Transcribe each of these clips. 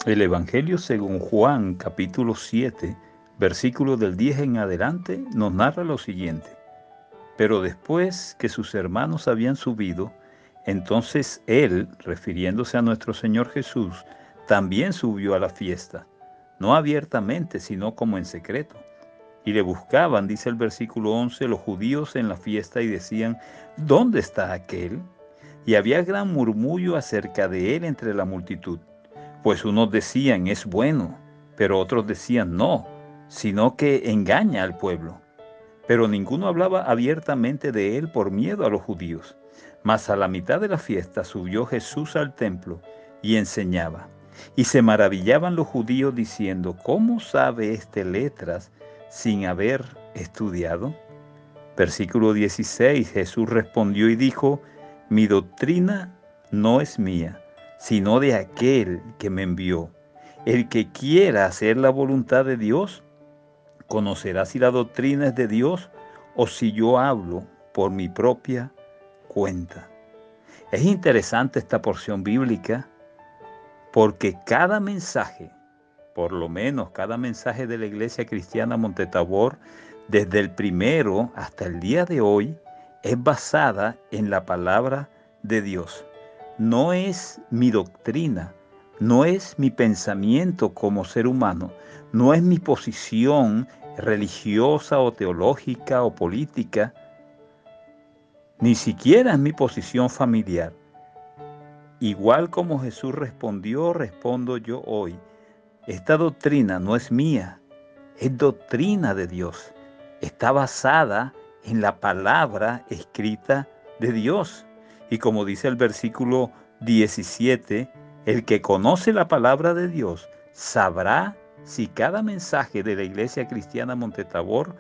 El Evangelio según Juan, capítulo 7, versículos del 10 en adelante, nos narra lo siguiente. Pero después que sus hermanos habían subido, entonces él, refiriéndose a nuestro Señor Jesús, también subió a la fiesta, no abiertamente, sino como en secreto. Y le buscaban, dice el versículo 11, los judíos en la fiesta y decían, ¿dónde está aquel? Y había gran murmullo acerca de él entre la multitud. Pues unos decían, es bueno, pero otros decían, no, sino que engaña al pueblo. Pero ninguno hablaba abiertamente de él por miedo a los judíos. Mas a la mitad de la fiesta subió Jesús al templo y enseñaba. Y se maravillaban los judíos diciendo, ¿cómo sabe este letras sin haber estudiado? Versículo 16, Jesús respondió y dijo, mi doctrina no es mía, sino de aquel que me envió. El que quiera hacer la voluntad de Dios, conocerá si la doctrina es de Dios o si yo hablo por mi propia cuenta. Es interesante esta porción bíblica porque cada mensaje, por lo menos cada mensaje de la Iglesia Cristiana Montetabor, desde el primero hasta el día de hoy, es basada en la palabra de Dios. No es mi doctrina, no es mi pensamiento como ser humano, no es mi posición religiosa o teológica o política, ni siquiera es mi posición familiar. Igual como Jesús respondió, respondo yo hoy. Esta doctrina no es mía, es doctrina de Dios. Está basada en la palabra escrita de Dios. Y como dice el versículo 17, el que conoce la palabra de Dios sabrá si cada mensaje de la Iglesia Cristiana Montetabor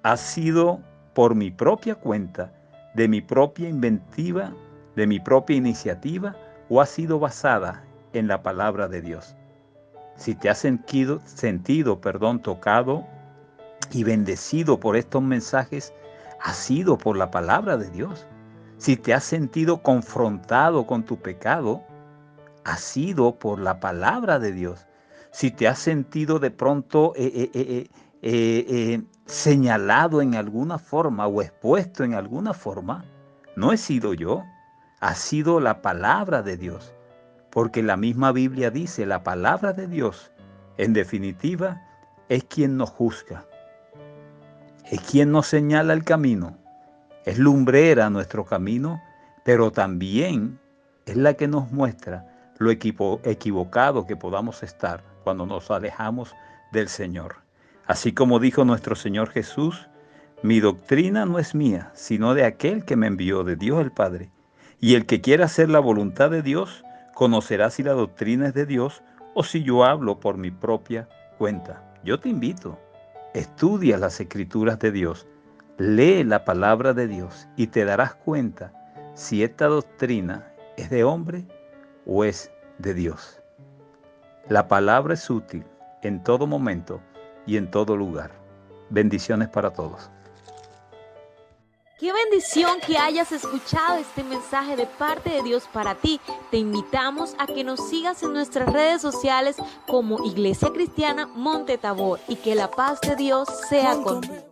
ha sido por mi propia cuenta, de mi propia inventiva, de mi propia iniciativa, o ha sido basada en la palabra de Dios. Si te has sentido, tocado y bendecido por estos mensajes, ha sido por la palabra de Dios. Si te has sentido confrontado con tu pecado, ha sido por la palabra de Dios. Si te has sentido de pronto señalado en alguna forma o expuesto en alguna forma, no he sido yo, ha sido la palabra de Dios. Porque la misma Biblia dice, la palabra de Dios, en definitiva, es quien nos juzga, es quien nos señala el camino, es lumbrera nuestro camino, pero también es la que nos muestra lo equivocado que podamos estar cuando nos alejamos del Señor. Así como dijo nuestro Señor Jesús, mi doctrina no es mía, sino de aquel que me envió, de Dios el Padre. Y el que quiera hacer la voluntad de Dios, conocerá si la doctrina es de Dios o si yo hablo por mi propia cuenta. Yo te invito, estudia las escrituras de Dios, lee la palabra de Dios y te darás cuenta si esta doctrina es de hombre o es de Dios. La palabra es útil en todo momento y en todo lugar. Bendiciones para todos. Qué bendición que hayas escuchado este mensaje de parte de Dios para ti. Te invitamos a que nos sigas en nuestras redes sociales como Iglesia Cristiana Montetabor y que la paz de Dios sea contigo.